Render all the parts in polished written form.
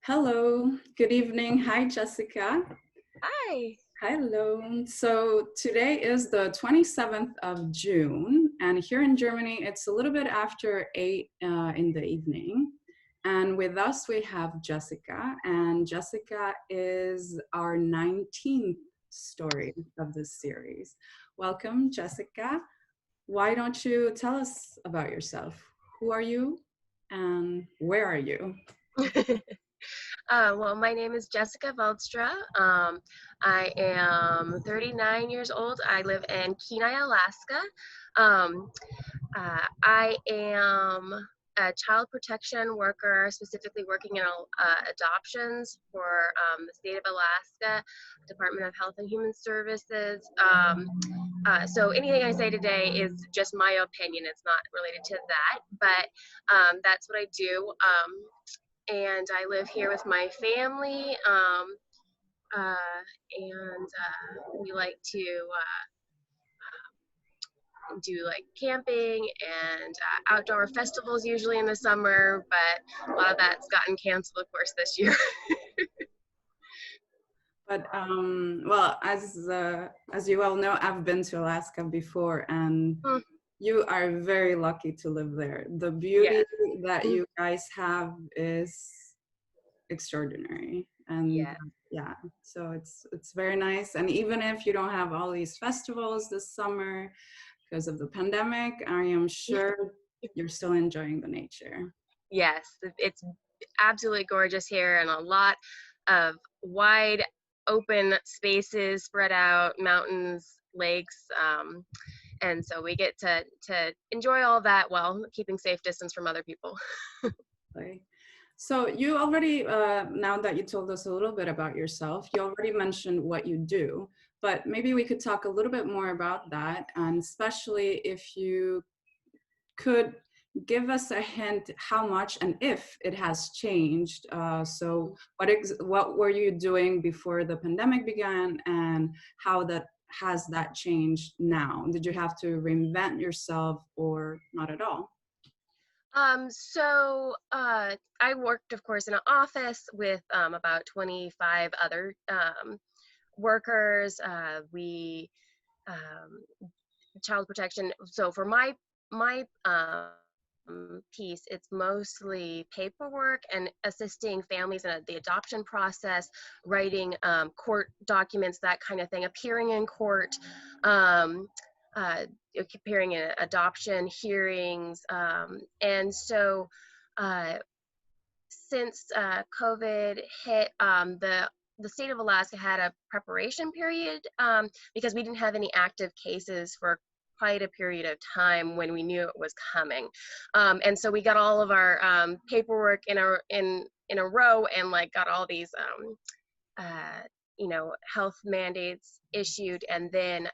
Hello, good evening. Hi, Jessica. Hi. Hello. So today is the 27th of June, and here in Germany, it's a little bit after 8 in the evening. And with us, we have Jessica, and Jessica is our 19th story of this series. Welcome, Jessica. Why don't you tell us about yourself? Who are you, and where are you? Well, my name is Jessica Veldstra. I am 39 years old. I live in Kenai, Alaska. Um, I am a child protection worker, specifically working in adoptions for the state of Alaska, Department of Health and Human Services. So anything I say today is just my opinion. It's not related to that, but that's what I do. And I live here with my family. We like to do like camping and outdoor festivals usually in the summer, but a lot of that's gotten canceled, of course, this year. But well, as you all know, I've been to Alaska before, and you are very lucky to live there. The beauty Yes. that you guys have is extraordinary, and Yes. yeah, so it's very nice. And even if you don't have all these festivals this summer because of the pandemic, I am sure you're still enjoying the nature. Yes. It's absolutely gorgeous here and a lot of wide open spaces spread out, mountains, lakes. And so we get to enjoy all that while keeping safe distance from other people. Right. So you already, now that you told us a little bit about yourself, you already mentioned what you do, but maybe we could talk a little bit more about that, and especially if you could give us a hint how much and if it has changed. So what were you doing before the pandemic began, and how that has that changed now? Did you have to reinvent yourself or not at all? I worked, of course, in an office with about 25 other workers. We child protection. So for my piece, it's mostly paperwork and assisting families in the adoption process, writing court documents, that kind of thing, appearing in court. Um, uh, Appearing in adoption hearings, and so uh, since COVID hit, the state of Alaska had a preparation period because we didn't have any active cases for quite a period of time when we knew it was coming, and so we got all of our paperwork in a row and like got all these uh, health mandates issued, and then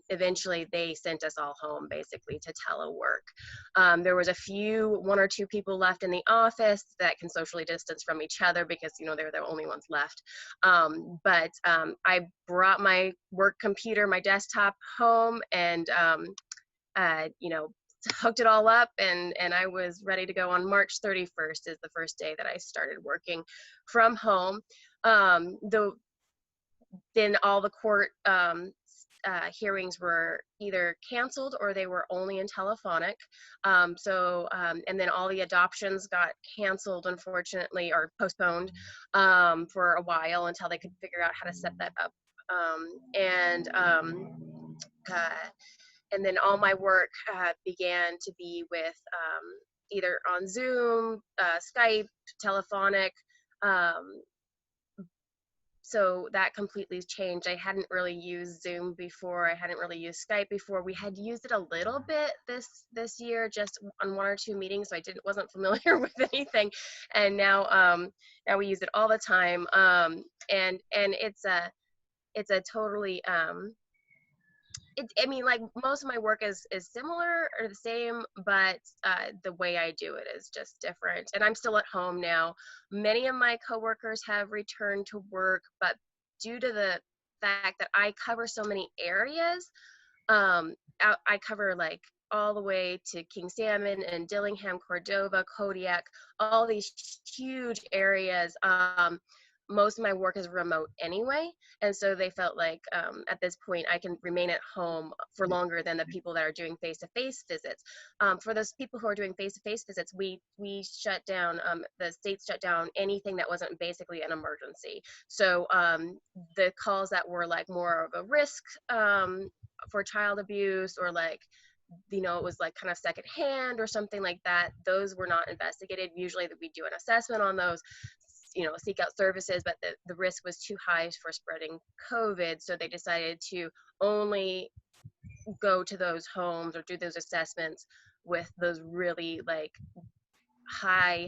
eventually they sent us all home basically to telework. There was one or two people left in the office that can socially distance from each other because they're the only ones left. But I brought my work computer, my desktop home, and hooked it all up, and I was ready to go on March 31st is the first day that I started working from home. Though then all the court hearings were either canceled or they were only in telephonic. And then all the adoptions got canceled, unfortunately, or postponed for a while until they could figure out how to set that up. Uh, and then all my work began to be with either on Zoom, Skype, telephonic. Um, so that completely changed. I hadn't really used Zoom before. I hadn't really used Skype before. We had used it a little bit this year, just on one or two meetings. So I wasn't familiar with anything, and now we use it all the time. And it's a totally I mean, like most of my work is similar or the same, but the way I do it is just different. And I'm still at home now. Many of my coworkers have returned to work, but due to the fact that I cover so many areas, I cover like all the way to King Salmon and Dillingham, Cordova, Kodiak, all these huge areas. Most of my work is remote anyway, and so they felt like at this point I can remain at home for longer than the people that are doing face-to-face visits. For those people who are doing face-to-face visits, we shut down, the state shut down anything that wasn't basically an emergency. So the calls that were like more of a risk for child abuse, or like, you know, it was like kind of secondhand or something like that, those were not investigated. Usually that we do an assessment on those, you know, seek out services, but the risk was too high for spreading COVID. So they decided to only go to those homes or do those assessments with those really like high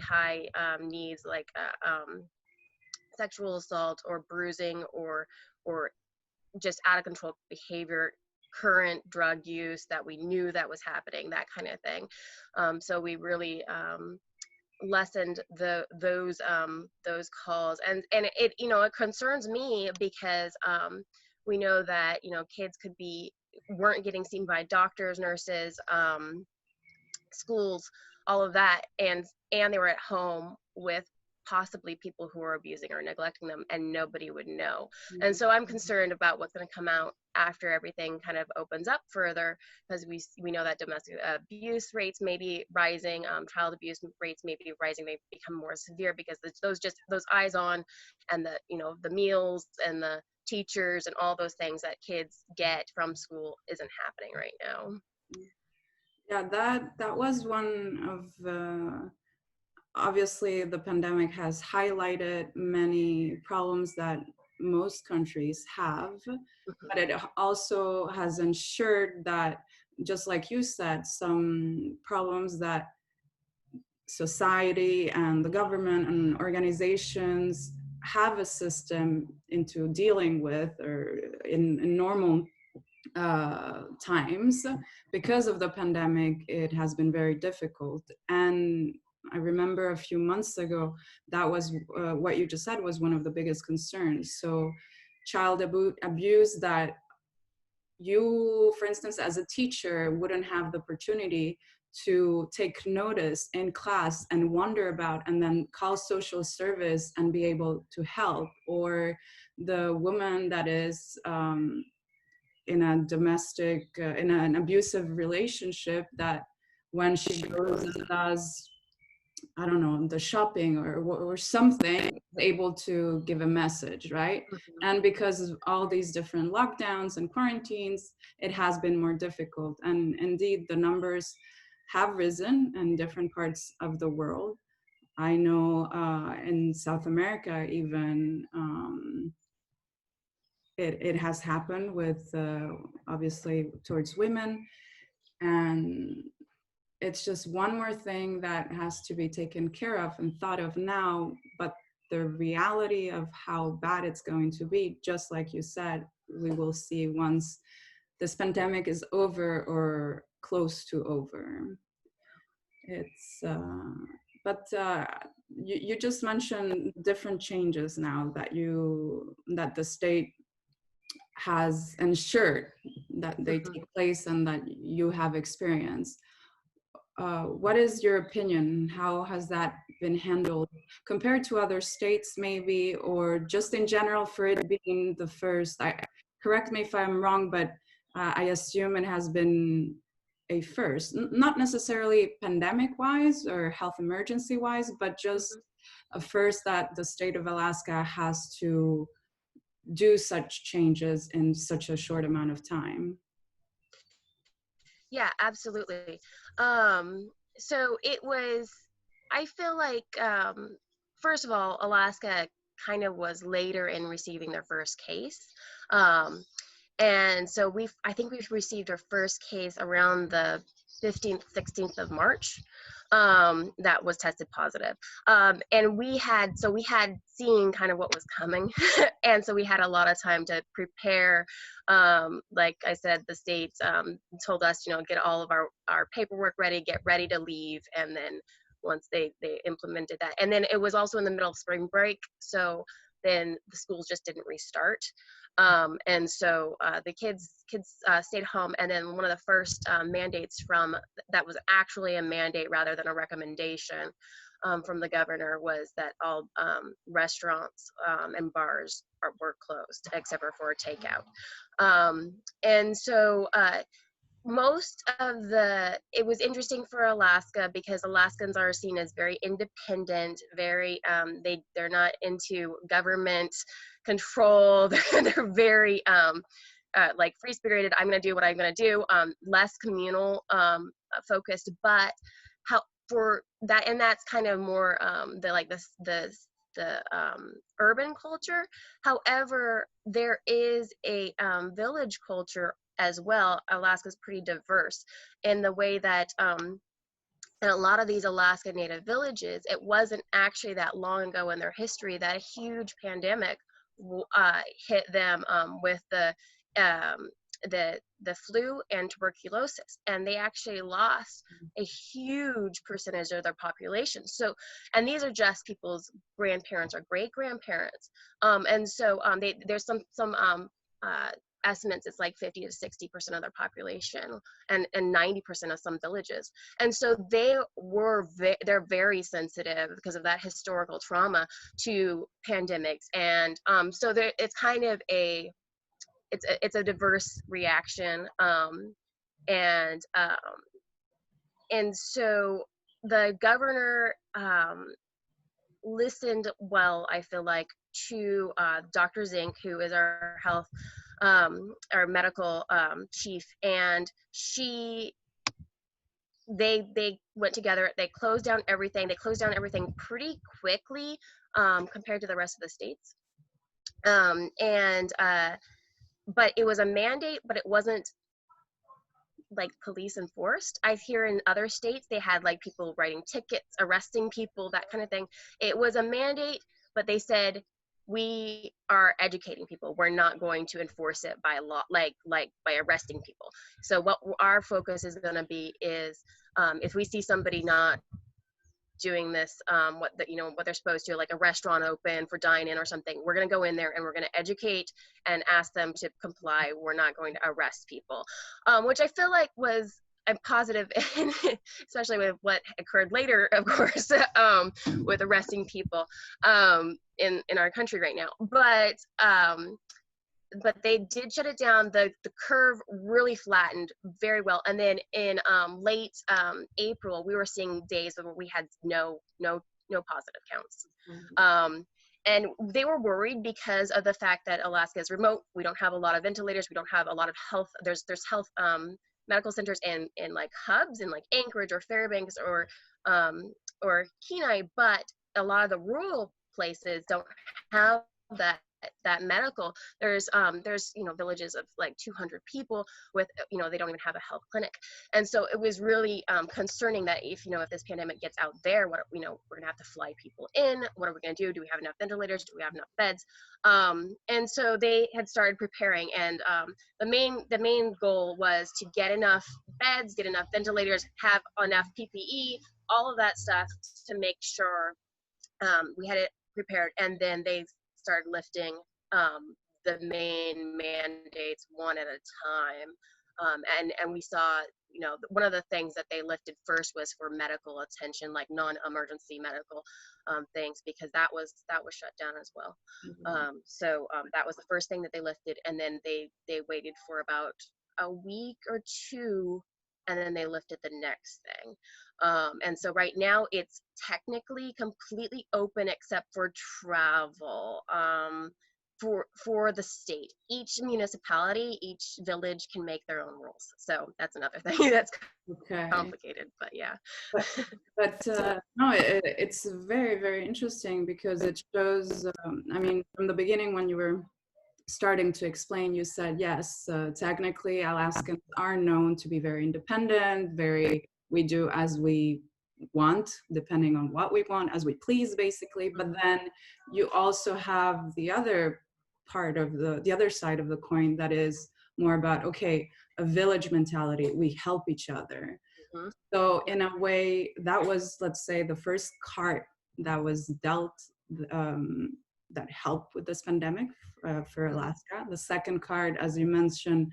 needs, like sexual assault or bruising, or just out of control behavior, current drug use that we knew that was happening, that kind of thing. So we really lessened those calls, and it, you know, it concerns me because we know that, you know, kids weren't getting seen by doctors, nurses, schools, all of that, and they were at home with possibly people who are abusing or neglecting them, and nobody would know. And so I'm concerned about what's going to come out after everything kind of opens up further, because we know that domestic abuse rates may be rising, child abuse rates may be rising, they become more severe because those eyes on, and the, you know, the meals and the teachers and all those things that kids get from school isn't happening right now. Yeah, that was one of the, obviously the pandemic has highlighted many problems that most countries have, but it also has ensured that, just like you said, some problems that society and the government and organizations have a system into dealing with, or in normal times, because of the pandemic, it has been very difficult. And I remember a few months ago, that was what you just said was one of the biggest concerns. So child abuse that you, for instance, as a teacher, wouldn't have the opportunity to take notice in class and wonder about, and then call social service and be able to help, or the woman that is in a domestic, in an abusive relationship, that when she goes and does, I don't know, the shopping or something, able to give a message, right? And because of all these different lockdowns and quarantines, it has been more difficult. And indeed, the numbers have risen in different parts of the world. I know in South America, even, it has happened with, obviously, towards women. And it's just one more thing that has to be taken care of and thought of now. But the reality of how bad it's going to be, just like you said, we will see once this pandemic is over or close to over. It's, but you just mentioned different changes now that the state has ensured that they take place and that you have experienced. What is your opinion? How has that been handled compared to other states, maybe, or just in general for it being the first? Correct me if I'm wrong, but I assume it has been a first, not necessarily pandemic-wise or health emergency-wise, but just a first that the state of Alaska has to do such changes in such a short amount of time. Yeah, absolutely. So it was, I feel like, first of all, Alaska kind of was later in receiving their first case. And so I think we've received our first case around the 15th, 16th of March, that was tested positive. And we had seen kind of what was coming. And so we had a lot of time to prepare. Like I said, the state told us, you know, get all of our paperwork ready, get ready to leave. And then once they implemented that, and then it was also in the middle of spring break. So then the schools just didn't restart. And so the kids stayed home. And then one of the first mandates that was actually a mandate rather than a recommendation from the governor was that all restaurants and bars were closed except for takeout. And so it was interesting for Alaska because Alaskans are seen as very independent, very they're not into government control. They're very like free spirited. I'm going to do what I'm going to do. Less communal focused, but how for that, and that's kind of more the urban culture. However, there is a village culture as well. Alaska's pretty diverse in the way that in a lot of these Alaska Native villages, it wasn't actually that long ago in their history that a huge pandemic hit them with the flu and tuberculosis, and they actually lost a huge percentage of their population. So, and these are just people's grandparents or great grandparents, and so there's some estimates it's like 50 to 60% of their population, and 90% of some villages. And so they're very sensitive because of that historical trauma to pandemics, and so it's kind of it's a diverse reaction, and so the governor listened well, I feel like, to Dr. Zink, who is our our medical chief, and they went together. They closed down everything. They closed down everything pretty quickly compared to the rest of the states, but it was a mandate, but it wasn't like police enforced. I hear in other states they had like people writing tickets, arresting people, that kind of thing. It was a mandate, but they said, we are educating people. We're not going to enforce it by law, like by arresting people. So what our focus is going to be is if we see somebody not doing this, what they're supposed to, like a restaurant open for dine-in or something, we're going to go in there and we're going to educate and ask them to comply. We're not going to arrest people, which I feel like was a positive, especially with what occurred later, of course, with arresting people in our country right now. But they did shut it down. The curve really flattened very well. And then in late April, we were seeing days where we had no positive counts. Mm-hmm. And they were worried because of the fact that Alaska is remote. We don't have a lot of ventilators. We don't have a lot of health. There's health medical centers in like hubs in like Anchorage or Fairbanks or Kenai, but a lot of the rural places don't have that medical. There's villages of like 200 people with they don't even have a health clinic. And so it was really concerning that if this pandemic gets out there, what we're gonna have to fly people in. What are we gonna do? Do we have enough ventilators? Do we have enough beds? And so they had started preparing, and the main goal was to get enough beds, get enough ventilators, have enough PPE, all of that stuff to make sure we had it prepared. And then they started lifting the main mandates one at a time, and we saw one of the things that they lifted first was for medical attention, like non-emergency medical things, because that was shut down as well. Mm-hmm. So that was the first thing that they lifted, and then they waited for about a week or two, and then they lifted the next thing. And so right now it's technically completely open except for travel for the state. Each municipality, each village can make their own rules. So that's another thing that's complicated, but yeah. But no, it's very, very interesting because it shows, from the beginning when you were starting to explain, you said, yes, technically Alaskans are known to be very independent, we do as we want, depending on what we want, as we please, basically. But then you also have the other part of the other side of the coin that is more about, okay, a village mentality. We help each other. Mm-hmm. So in a way, that was, let's say, the first card that was dealt that help with this pandemic for Mhm. Alaska. The second card, as you mentioned,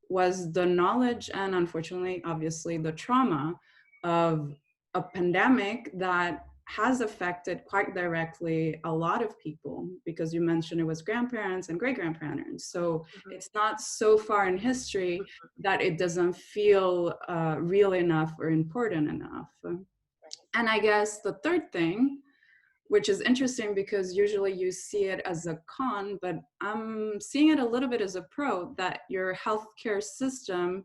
was the knowledge and, unfortunately, obviously, the trauma of a pandemic that has affected quite directly a lot of people, because you mentioned it was grandparents and great grandparents. So Mhm. it's not so far in history that it doesn't feel real enough or important enough. And I guess the third thing, which is interesting because usually you see it as a con, but I'm seeing it a little bit as a pro, that your healthcare system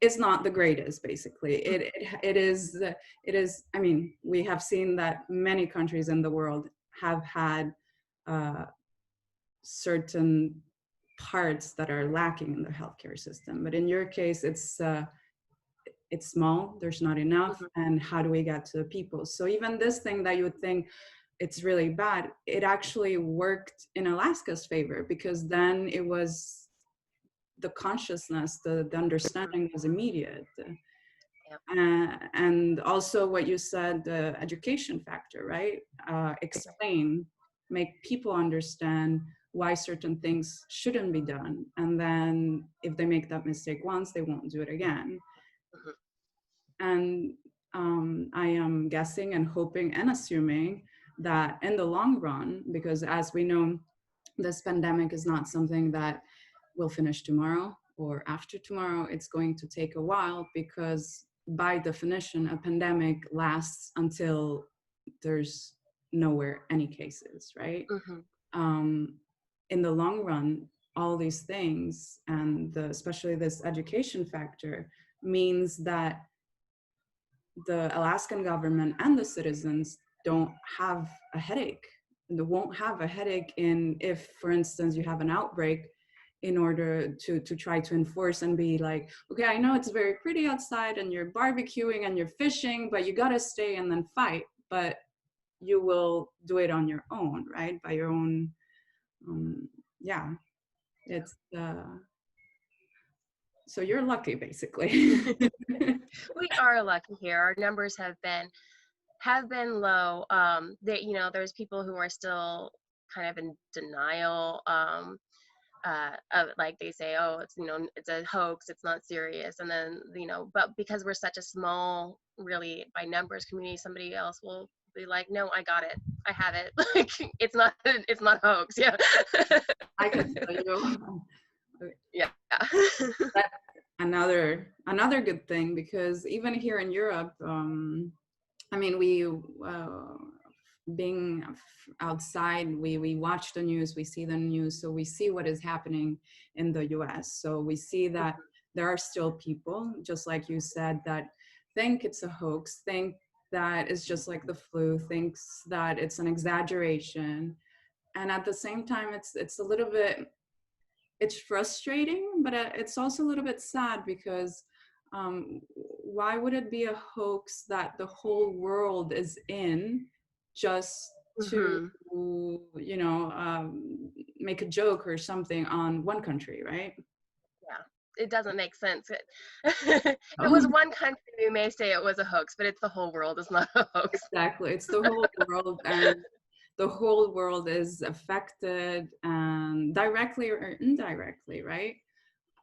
is not the greatest, basically. It is, I mean, we have seen that many countries in the world have had uh, certain parts that are lacking in the healthcare system. But in your case, it's small, there's not enough, Mhm. and how do we get to the people? So even this thing that you would think it's really bad, it actually worked in Alaska's favor, because then it was the consciousness, the Mhm. understanding was immediate. Yep. And also what you said, the education factor, right? Explain, make people understand why certain things shouldn't be done. And then if they make that mistake once, they won't do it again. Mhm. And I am guessing and hoping and assuming that in the long run, because as we know, this pandemic is not something that will finish tomorrow or after tomorrow. It's going to take a while, because by definition, a pandemic lasts until there's nowhere any cases, right? Mhm. Um, in the long run, all these things, and especially this education factor, means that the Alaskan government and the citizens don't have a headache. And they won't have a headache in, if, for instance, you have an outbreak, in order to try to enforce and be like, okay, I know it's very pretty outside and you're barbecuing and you're fishing, but you gotta stay and then fight. But you will do it on your own, right? By your own, yeah. It's so you're lucky, basically. We are lucky here. Our numbers have been low. That there's people who are still kind of in denial. Of, like, they say, oh, it's a hoax, it's not serious, and then but because we're such a small, really, by numbers community, somebody else will be like, no, I got it, I have it. Like, it's not hoax. Yeah. I can tell you. Yeah. That's another good thing, because even here in Europe, I mean, we being outside, we watch the news, we see the news, so we see what is happening in the US. So we see that there are still people, just like you said, that think it's a hoax, think that it's just like the flu, thinks that it's an exaggeration. And at the same time, it's a little bit, it's frustrating, but it's also a little bit sad, because why would it be a hoax that the whole world is in, just to, Hmm. make a joke or something on one country, right? Yeah, it doesn't make sense. If it was one country, we may say it was a hoax, but it's the whole world. It's not a hoax. Exactly, it's the whole world, and the whole world is affected, directly or indirectly, right?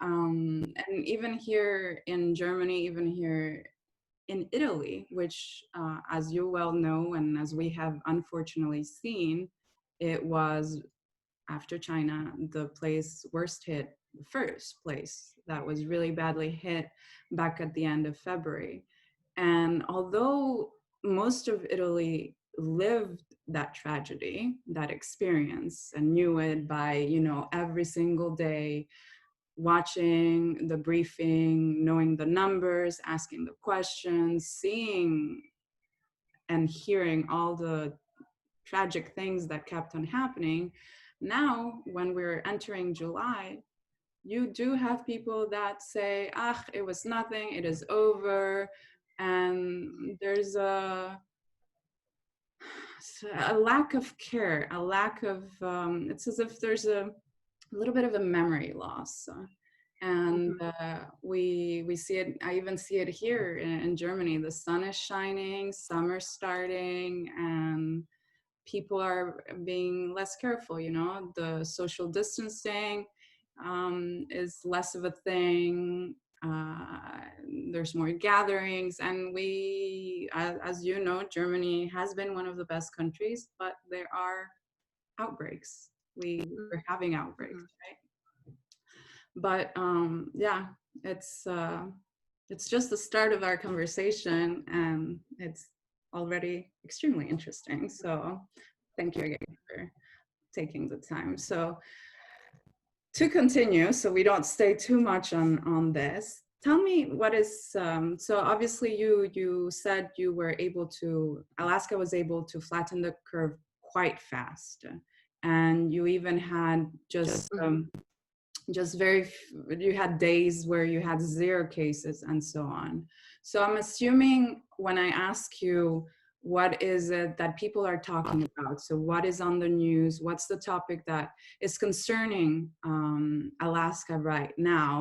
And even here in Germany, even here in Italy, which, as you well know, and as we have unfortunately seen, it was, after China, the place worst hit, the first place that was really badly hit back at the end of February. And although most of Italy lived that tragedy, that experience, and knew it by, every single day, watching the briefing, knowing the numbers, asking the questions, seeing and hearing all the tragic things that kept on happening. Now, when we're entering July, you do have people that say, ah, it was nothing, it is over. And there's a lack of care, a lack of, it's as if there's a little bit of a memory loss. And Mhm. we see it, I even see it here in Germany. The sun is shining, summer starting, and people are being less careful, you know, the social distancing is less of a thing. Uh, there's more gatherings, and as you know, Germany has been one of the best countries, but there are outbreaks. We're having outbreaks, Mhm. right? But yeah, it's uh, it's just the start of our conversation, and it's already extremely interesting. So thank you again for taking the time. So to continue, so we don't stay too much on this, tell me what is so obviously you said you were able to, Alaska was able to flatten the curve quite fast, and you even had Mhm. just you had days where you had 0 cases and so on. So I'm assuming when I ask you what is it that people are talking about, so what is on the news, what's the topic that is concerning Alaska right now,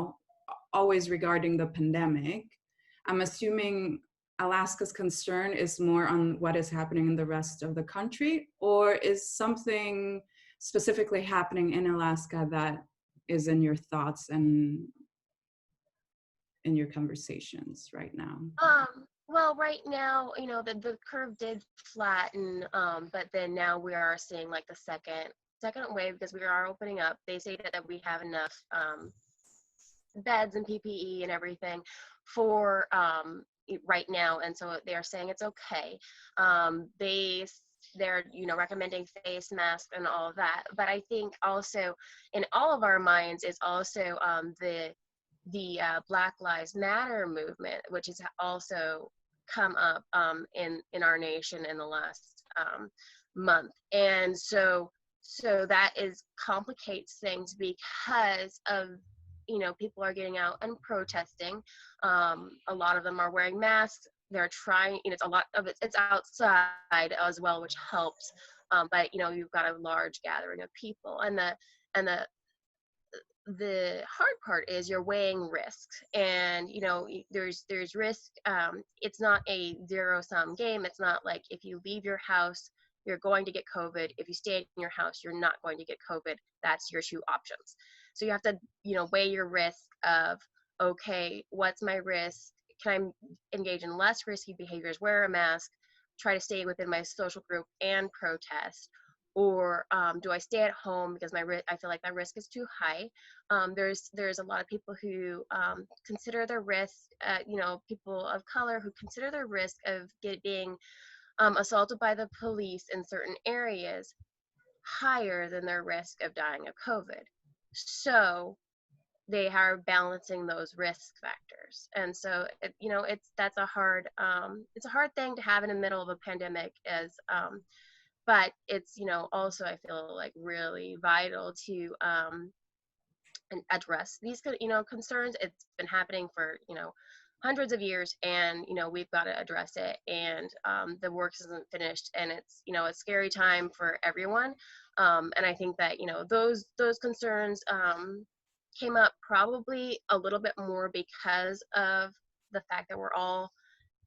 always regarding the pandemic, I'm assuming Alaska's concern is more on what is happening in the rest of the country, or is something specifically happening in Alaska that is in your thoughts and in your conversations right now? Well, right now, the curve did flatten, but then now we are seeing like the second wave because we are opening up. They say that we have enough beds and PPE and everything for right now, and so they are saying it's okay. They're recommending face masks and all of that, but I think also in all of our minds is also the Black Lives Matter movement, which has also come up in our nation in the last month, and so that is complicates things because of people are getting out and protesting. A lot of them are wearing masks. They're trying. It's a lot of it's outside as well, which helps. But you've got a large gathering of people, and the hard part is you're weighing risks, and there's risk. It's not a zero sum game. It's not like if you leave your house you're going to get COVID. If you stay in your house you're not going to get COVID. That's your two options. So you have to weigh your risk of, okay, what's my risk? Can I engage in less risky behaviors, wear a mask, try to stay within my social group and protest, or do I stay at home because I feel like my risk is too high? There's a lot of people who consider their risk, people of color who consider their risk of being assaulted by the police in certain areas higher than their risk of dying of COVID. So they are balancing those risk factors, and so it's a hard thing to have in the middle of a pandemic, as but it's also I feel like really vital to and address these concerns. It's been happening for hundreds of years, and we've got to address it, and the work isn't finished, and it's a scary time for everyone. And I think that those concerns came up probably a little bit more because of the fact that we're all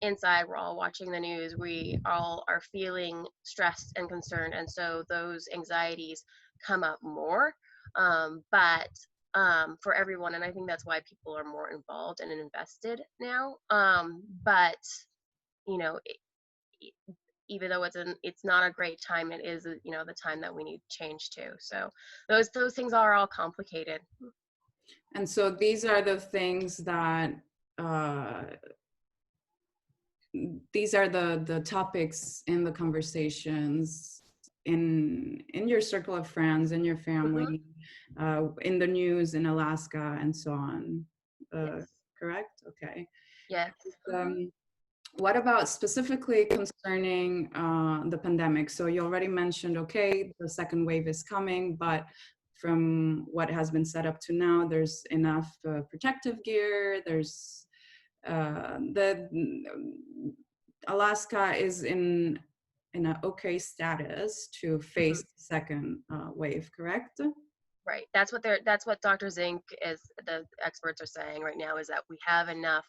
inside, we're all watching the news, we all are feeling stressed and concerned, and so those anxieties come up more. But for everyone, and I think that's why people are more involved and invested now. But you know even though it's not a great time, it is the time that we need change too. So those things are all complicated. And so these are the things that uh, these are the topics in the conversations in your circle of friends, in your Hmm. family, in the news in Alaska and so on. Yes. Correct? Okay. Yes. Hmm. Um, what about specifically concerning the pandemic? So you already mentioned, okay, the second wave is coming, but from what has been set up to now, there's enough protective gear. There's the Alaska is in an okay status to face Hmm. the second wave, correct? Right. That's what Dr. Zink is, the experts are saying right now, is that we have enough.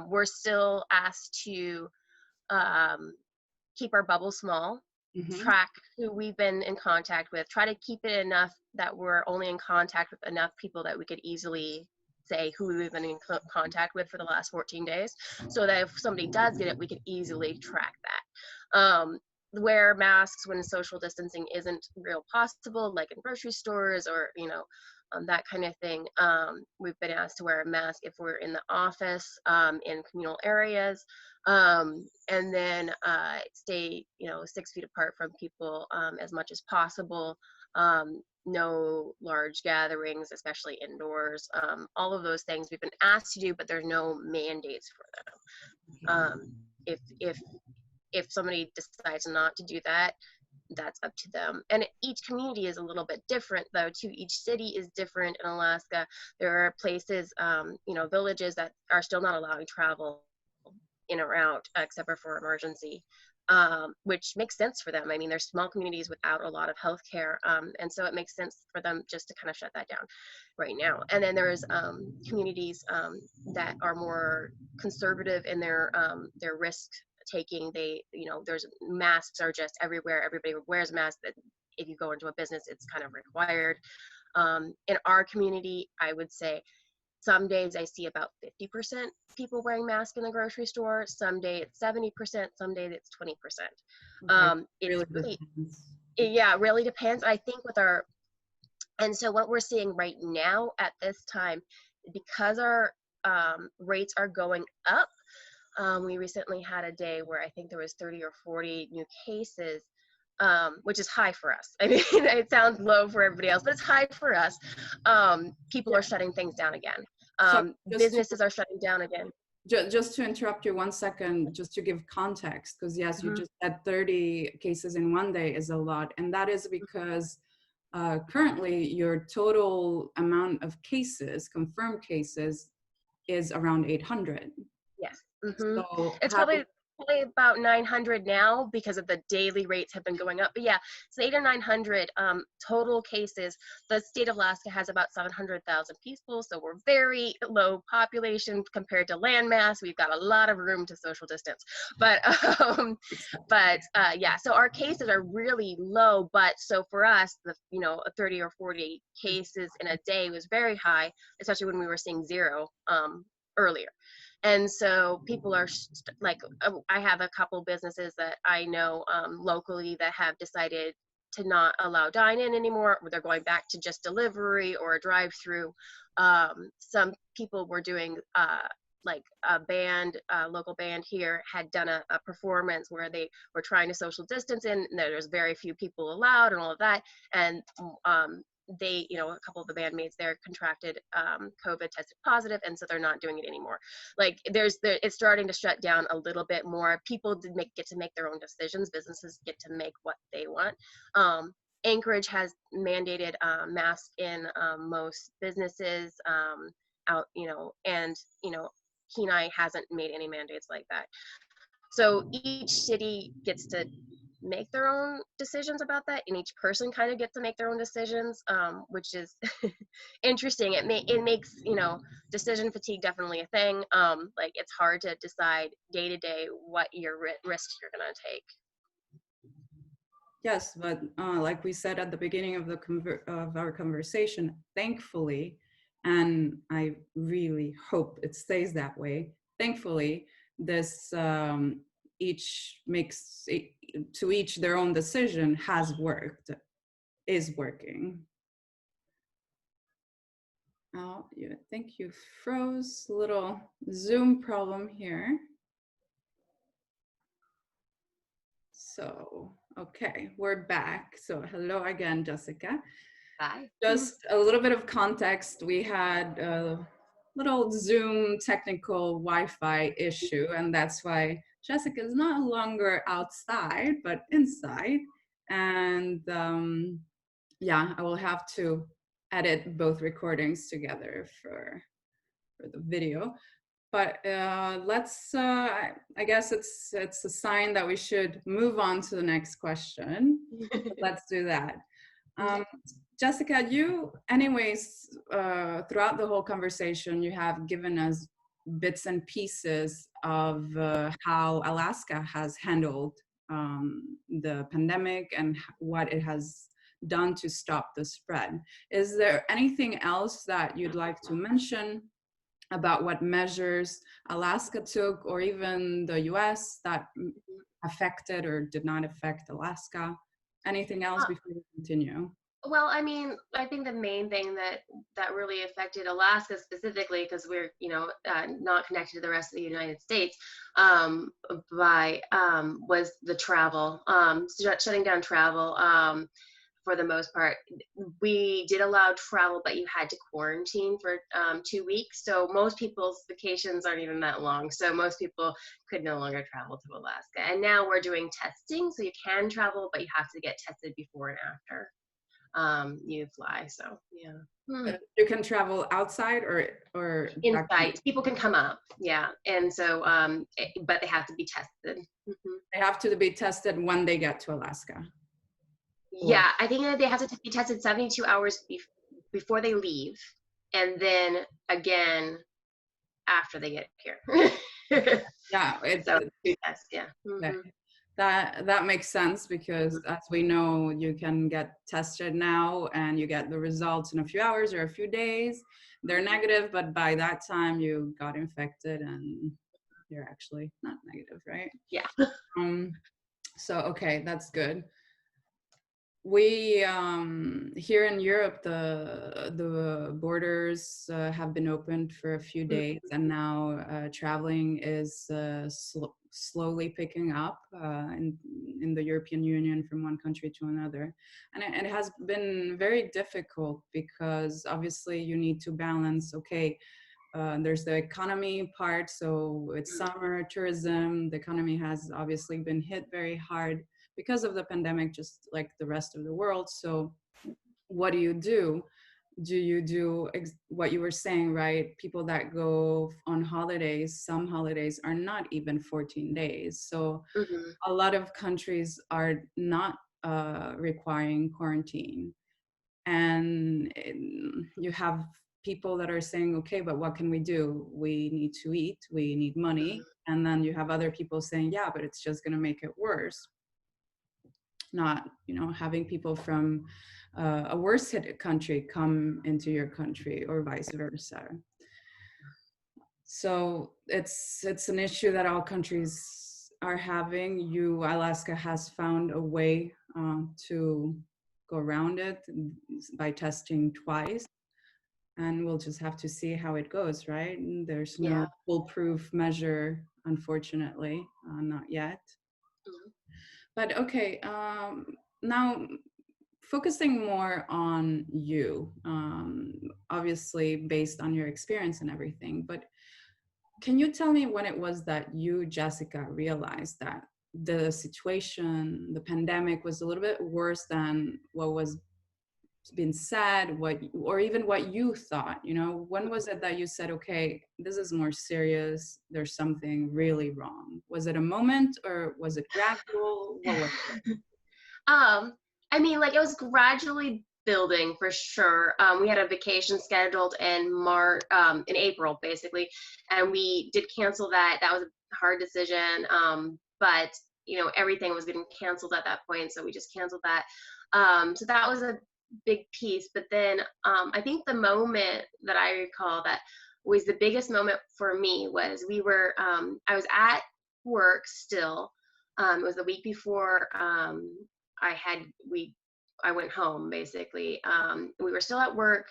We're still asked to um, keep our bubble small. Mm-hmm. track who we've been in contact with, try to keep it enough that we're only in contact with enough people that we could easily say who we've been in contact with for the last 14 days, so that if somebody does get it, we could easily track that. Wear masks when social distancing isn't real possible, like in grocery stores or, that kind of thing. We've been asked to wear a mask if we're in the office, in communal areas, and then stay, 6 feet apart from people as much as possible. No large gatherings, especially indoors. All of those things we've been asked to do, but there's no mandates for them. If somebody decides not to do that, that's up to them. And each community is a little bit different, though, too. Each city is different in Alaska. There are places, villages that are still not allowing travel in or out, except for emergency, which makes sense for them. I mean, there's small communities without a lot of healthcare, and so it makes sense for them just to kind of shut that down right now. And then there's communities that are more conservative in their risk taking. There's masks are just everywhere. Everybody wears masks. If you go into a business, it's kind of required. In our community, I would say some days I see about 50% people wearing masks in the grocery store. Some day it's 70%. Some day it's 20%. Okay. It's Really really, depends. yeah, it really depends. I think and so what we're seeing right now at this time, because our rates are going up, we recently had a day where I think there was 30 or 40 new cases, which is high for us. I mean, it sounds low for everybody else, but it's high for us. People are shutting things down again. So just to, Businesses are shutting down again. just to interrupt you 1 second, just to give context, because yes, you Mhm. just said 30 cases in one day is a lot. And that is because currently your total amount of cases, confirmed cases, is around 800. Yes. Hmm. So It's having, probably about 900 now because of the daily rates have been going up. But yeah, it's 800 or 900 total cases. The state of Alaska has about 700,000 people, so we're very low population compared to landmass. We've got a lot of room to social distance. But yeah, so our cases are really low. But so for us, the 30 or 40 cases in a day was very high, especially when we were seeing zero earlier. And so people are I have a couple businesses that I know locally that have decided to not allow dine-in anymore. They're going back to just delivery or a drive-through. Some people were doing like a band, local band here had done a performance where they were trying to social distance and there's very few people allowed and all of that. And they, a couple of the bandmates there contracted COVID, tested positive, and so they're not doing it anymore. Like it's starting to shut down a little bit more. People get to make their own decisions. Businesses get to make what they want. Anchorage has mandated masks in most businesses out, and Kenai hasn't made any mandates like that. So each city gets to make their own decisions about that, and each person kind of gets to make their own decisions, which is interesting. It makes decision fatigue definitely a thing. Like it's hard to decide day to day what your risks you're gonna take. yes, but like we said at the beginning of of our conversation, thankfully, and I really hope it stays that way. Thankfully, this each makes to each their own decision has worked, is working. Oh, I think you froze. Little Zoom problem here. So, okay, we're back. So hello again, Jessica. Bye. Just a little bit of context. We had a little Zoom technical Wi-Fi issue, and that's why Jessica is no longer outside, but inside. And yeah, I will have to edit both recordings together for the video. But I guess it's a sign that we should move on to the next question. Let's do that. Jessica, you, anyways, throughout the whole conversation, you have given us bits and pieces of how Alaska has handled the pandemic and what it has done to stop the spread. Is there anything else that you'd like to mention about what measures Alaska took, or even the US, that affected or did not affect Alaska? Anything else before we continue? Well, I mean, I think the main thing that really affected Alaska specifically, because we're not connected to the rest of the United States, by was the travel, shutting down travel. For the most part, we did allow travel, but you had to quarantine for 2 weeks. So most people's vacations aren't even that long. So most people could no longer travel to Alaska. And now we're doing testing, so you can travel, but you have to get tested before and after you fly. So yeah. You can travel outside or Inside. People can come up, yeah. And so but they have to be tested. They have to be tested when they get to Alaska. Yeah, I think that they have to be tested 72 hours before they leave, and then again after they get here. Yeah, so yes, yeah. That makes sense, because as we know, you can get tested now and you get the results in a few hours or a few days. They're negative, but by that time you got infected and you're actually not negative, right? Yeah. So okay, that's good. We here in Europe, the borders have been opened for a few days, and now traveling is slowly picking up in the European Union from one country to another. And it has been very difficult, because obviously you need to balance, okay, there's the economy part, so it's summer tourism. The economy has obviously been hit very hard because of the pandemic, just like the rest of the world. So what do you do? Do you do what you were saying, right? People that go on holidays, some holidays are not even 14 days. So a lot of countries are not requiring quarantine. And you have people that are saying, okay, but what can we do? We need to eat, we need money. And then you have other people saying, yeah, but it's just going to make it worse. Not, having people from a worse hit country come into your country, or vice versa. So it's an issue that all countries are having. Alaska has found a way to go around it by testing twice, and we'll just have to see how it goes, right? And there's no foolproof measure, unfortunately, not yet. But okay, now focusing more on you, obviously based on your experience and everything, but can you tell me when it was that you, Jessica, realized that the situation, the pandemic, was a little bit worse than what was been said, or even what you thought? When was it that you said, okay, this is more serious, there's something really wrong? Was it a moment, or was it gradual? What was it? I mean, like, it was gradually building for sure. We had a vacation scheduled in April, basically, and we did cancel that. That was a hard decision, but everything was getting canceled at that point, so we just canceled that. So that was a big piece. But then I think the moment that I recall that was the biggest moment for me was I was at work still. It was the week before I went home, basically. We were still at work.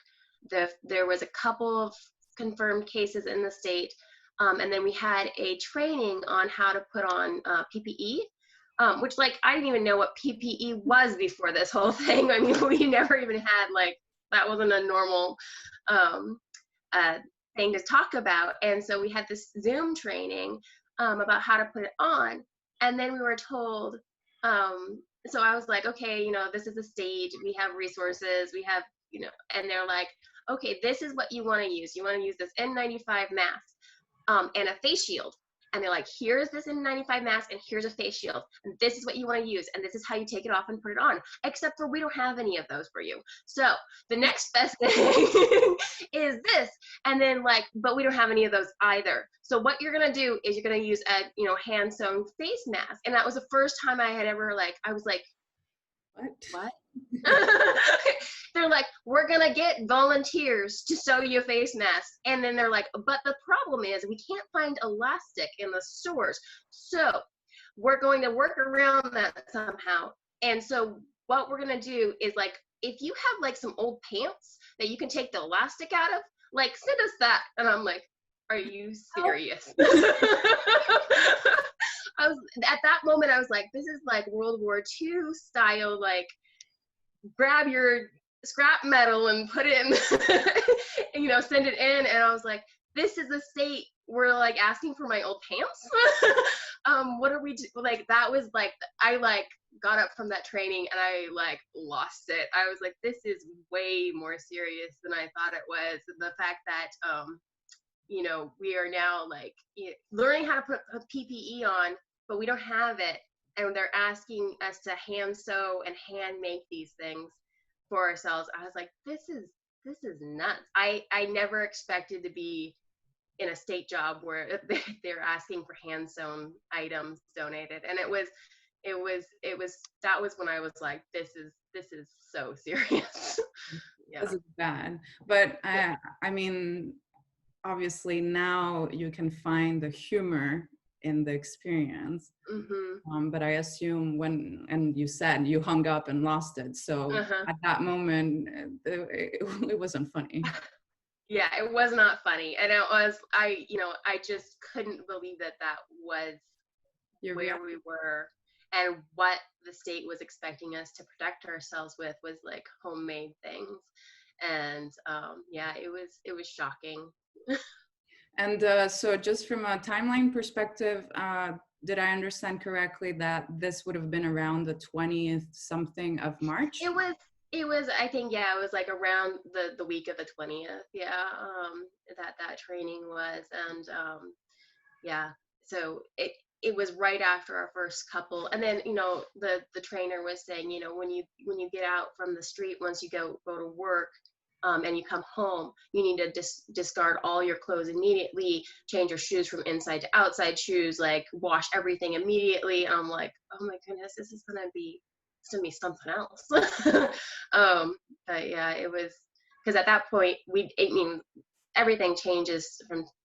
There was a couple of confirmed cases in the state. And then we had a training on how to put on PPE, which, like, I didn't even know what PPE was before this whole thing. I mean, we never even had, that wasn't a normal thing to talk about. And so we had this Zoom training about how to put it on. And then we were told, so I was like, okay, this is a state, we have resources, we have, and they're like, okay, this is what you want to use. You want to use this N95 mask and a face shield. And they're like, here's this N95 mask and here's a face shield. And this is what you want to use. And this is how you take it off and put it on. Except for we don't have any of those for you. So the next best thing is this. And then like, but we don't have any of those either. So what you're going to do is you're going to use a, you know, hand sewn face mask. And that was the first time I had ever like, I was like, what? They're like, we're gonna get volunteers to sew you a face mask. And then they're like, but the problem is we can't find elastic in the stores. So we're going to work around that somehow. And so what we're gonna do is like, if you have like some old pants that you can take the elastic out of, like send us that. And I'm like, are you serious? I was at that moment, I was like, this is like World War II style, like grab your scrap metal and put it in, and, you know, send it in. And I was like, this is the state we're like asking for my old pants. What are we like? That was like, I like got up from that training and I like lost it. I was like, this is way more serious than I thought it was. And the fact that, you know, we are now like learning how to put a PPE on, but we don't have it. And they're asking us to hand sew and hand make these things for ourselves. I was like, this is nuts. I never expected to be in a state job where they're asking for hand sewn items donated. And it was that was when I was like, this is so serious. Yeah. This is bad. But I mean, obviously now you can find the humor in the experience. Mm-hmm. But I assume and you said you hung up and lost it. So at that moment, it wasn't funny. Yeah, it was not funny. And it was, I just couldn't believe that was where we were. And what the state was expecting us to protect ourselves with was like homemade things. And yeah, it was shocking. And so just from a timeline perspective, did I understand correctly that this would have been around the 20th something of March? It was, I think, yeah, it was like around the week of the 20th. Yeah, that training was. And yeah, so it was right after our first couple. And then, you know, the trainer was saying, you know, when you get out from the street, once you go to work, and you come home, you need to discard all your clothes immediately, change your shoes from inside to outside shoes, like wash everything immediately. And I'm like, oh my goodness, this is gonna be something else. But yeah, it was, because at that point everything changes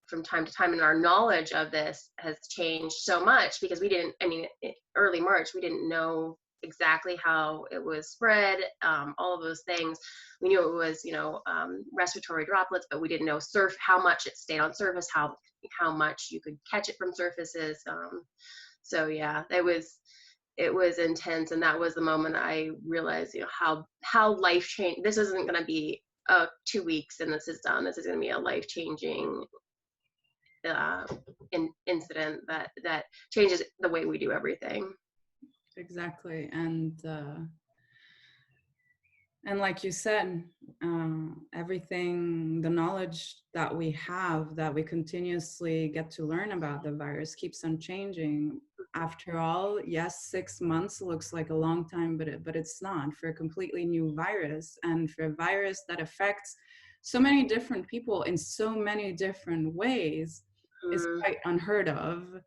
from time to time, and our knowledge of this has changed so much because early March, we didn't know exactly how it was spread, all of those things. We knew it was, you know, respiratory droplets, but we didn't know how much it stayed on surface, how much you could catch it from surfaces. So yeah, it was intense. And that was the moment I realized, you know, how life changing. This isn't going to be 2 weeks and this is done. This is going to be a life-changing incident that changes the way we do everything. Exactly. And like you said, everything, the knowledge that we have, that we continuously get to learn about the virus keeps on changing. After all, yes, 6 months looks like a long time, but it's not, for a completely new virus, and for a virus that affects so many different people in so many different ways is quite unheard of.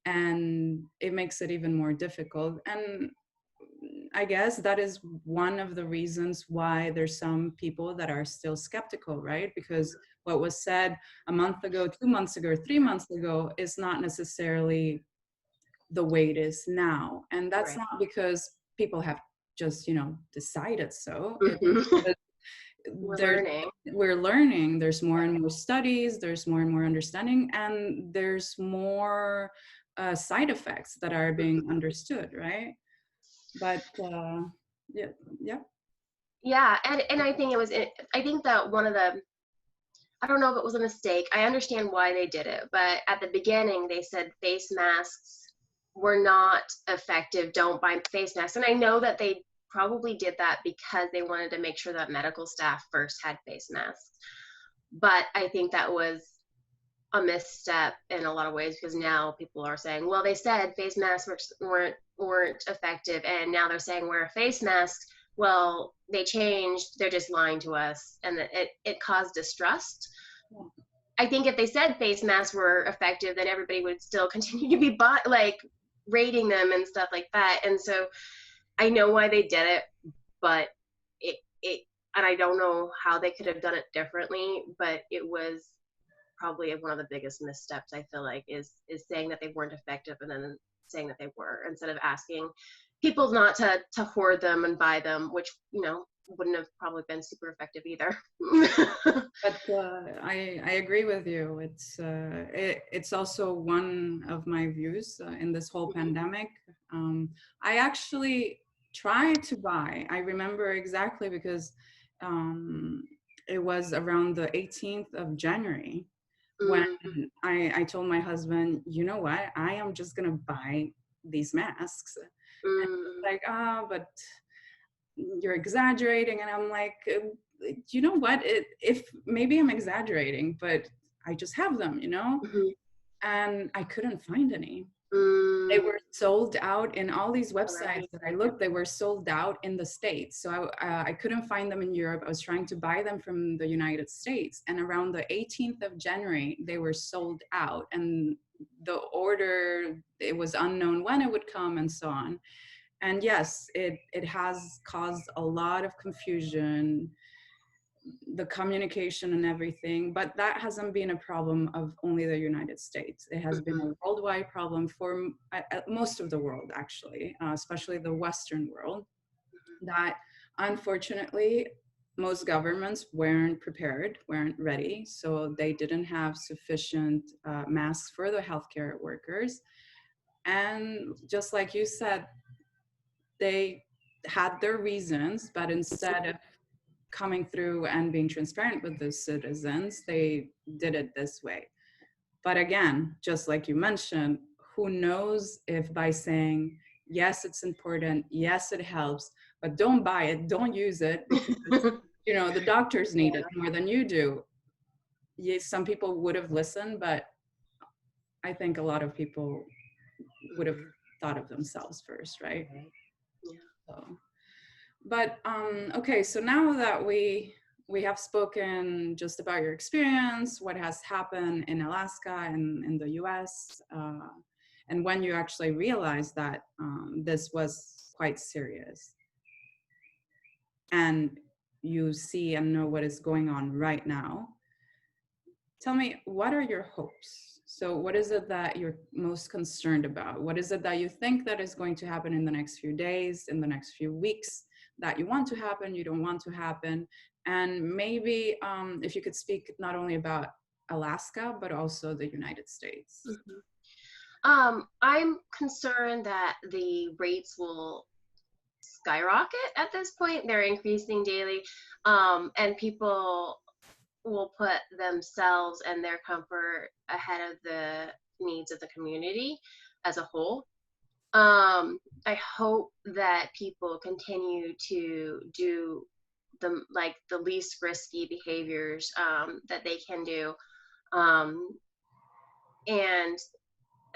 And it makes it even more difficult. And I guess that is one of the reasons why there's some people that are still skeptical, right? Because what was said a month ago, 2 months ago, 3 months ago is not necessarily the way it is now. And that's Right. not because people have just, you know, decided so. We're learning. There's more and more studies, there's more and more understanding, and there's more side effects that are being understood, right? But Yeah, and I think I think that one of the, I don't know if it was a mistake. I understand why they did it, but at the beginning they said face masks were not effective. Don't buy face masks. And I know that they probably did that because they wanted to make sure that medical staff first had face masks. But I think that was a misstep in a lot of ways, because now people are saying, well, they said face masks weren't effective, and now they're saying wear a face mask. Well, they changed. They're just lying to us, and it caused distrust. I think if they said face masks were effective, then everybody would still continue to be like rating them and stuff like that. And so I know why they did it, but it and I don't know how they could have done it differently, but it was probably one of the biggest missteps, I feel like, is saying that they weren't effective and then saying that they were, instead of asking people not to hoard them and buy them, which, you know, wouldn't have probably been super effective either. But I agree with you. It's also one of my views in this whole pandemic. I actually tried to buy. I remember exactly because it was around the 18th of January when I told my husband, you know what, I am just gonna buy these masks. And he was like, but you're exaggerating. And I'm like, you know what, if maybe I'm exaggerating, but I just have them, you know. And I couldn't find any. They were sold out in all these websites that I looked. They were sold out in the States. So I couldn't find them in Europe. I was trying to buy them from the United States. And around the 18th of January, they were sold out. And the order, it was unknown when it would come and so on. And yes, it has caused a lot of confusion, the communication and everything, but that hasn't been a problem of only the United States. It has been a worldwide problem for most of the world, actually, especially the Western world, that unfortunately most governments weren't prepared, weren't ready. So they didn't have sufficient masks for the healthcare workers. And just like you said, they had their reasons, but instead of coming through and being transparent with the citizens, they did it this way. But again, just like you mentioned, who knows if by saying, yes, it's important, yes, it helps, but don't buy it, don't use it, because you know the doctors need it more than you do. Yes, some people would have listened, but I think a lot of people would have thought of themselves first, right? Yeah. So, but okay, so now that we have spoken just about your experience, what has happened in Alaska and in the US, and when you actually realized that this was quite serious, and you see and know what is going on right now, tell me, what are your hopes? So what is it that you're most concerned about? What is it that you think that is going to happen in the next few days, in the next few weeks, that you want to happen, you don't want to happen? And maybe if you could speak not only about Alaska, but also the United States. I'm concerned that the rates will skyrocket at this point. They're increasing daily, and people will put themselves and their comfort ahead of the needs of the community as a whole. I hope that people continue to do the least risky behaviors that they can do, um, and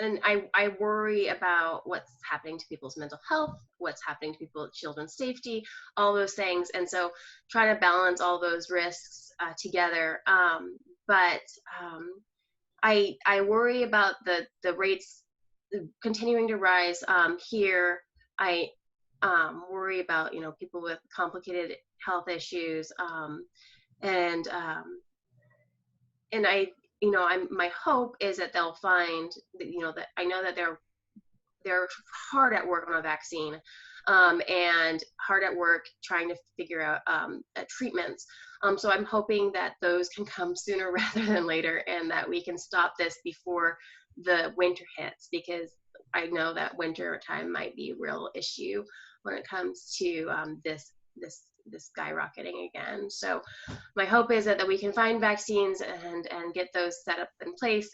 I worry about what's happening to people's mental health, what's happening to children's safety, all those things. And so trying to balance all those risks together. But I worry about the rates continuing to rise here. I worry about, you know, people with complicated health issues, and I, you know, my hope is that they'll find that, you know, that I know that they're hard at work on a vaccine, and hard at work trying to figure out treatments. So I'm hoping that those can come sooner rather than later, and that we can stop this before the winter hits, because I know that winter time might be a real issue when it comes to this skyrocketing again. So my hope is that we can find vaccines and get those set up in place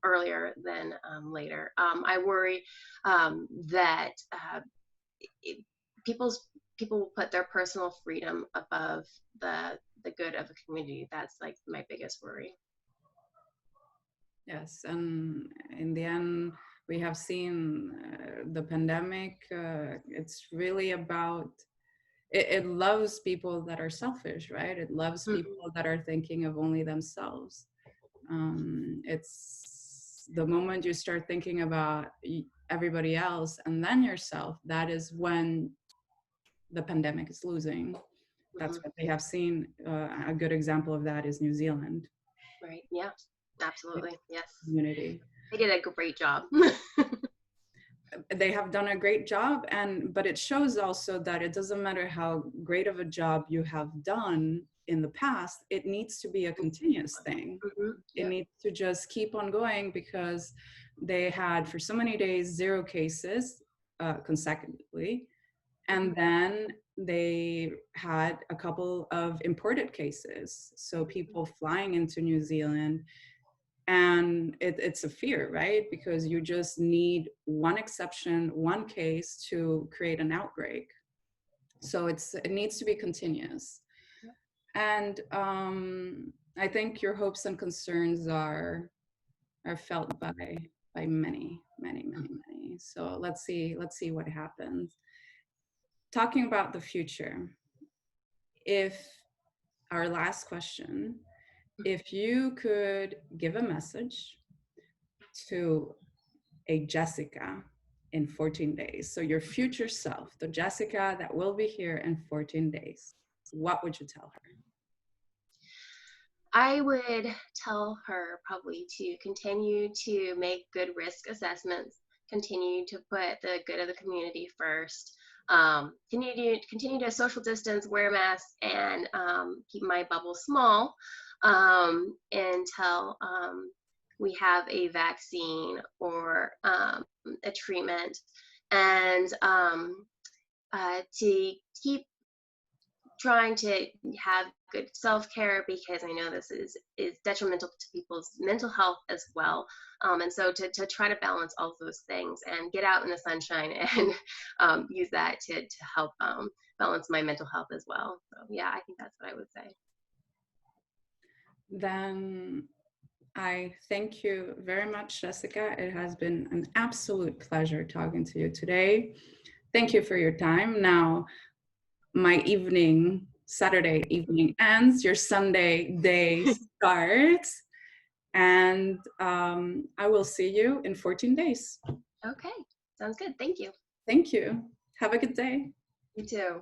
earlier than later. I worry that people will put their personal freedom above the good of the community. That's like my biggest worry. Yes, and in the end, we have seen the pandemic. It's really about it loves people that are selfish, right? It loves Mhm. people that are thinking of only themselves. It's the moment you start thinking about everybody else and then yourself, that is when the pandemic is losing. That's Mhm. what they have seen. A good example of that is New Zealand Right. Yeah. Absolutely. Yes. community. They did a great job. They have done a great job, and but it shows also that it doesn't matter how great of a job you have done in the past, it needs to be a continuous thing. It Yep. needs to just keep on going, because they had for so many days 0 cases consecutively, Mhm. and then they had a couple of imported cases, so people flying into New Zealand. And it's a fear, right? Because you just need one exception, one case to create an outbreak. So it needs to be continuous. And I think your hopes and concerns are felt by many, many, many, many. So let's see what happens. Talking about the future, if our last question, if you could give a message to a Jessica in 14 days. So your future self, the Jessica that will be here in 14 days, what would you tell her? I would tell her probably to continue to make good risk assessments, continue to put the good of the community first, continue to social distance, wear masks, and keep my bubble small until we have a vaccine or a treatment, and to keep trying to have good self-care, because I know this is detrimental to people's mental health as well. And so to try to balance all of those things and get out in the sunshine and use that to help balance my mental health as well. So yeah, I think that's what I would say. Then I thank you very much, Jessica. It has been an absolute pleasure talking to you today. Thank you for your time. Now, my evening, Saturday evening ends, your Sunday day starts, and I will see you in 14 days. Okay, sounds good. Thank you. Thank you. Have a good day. You too.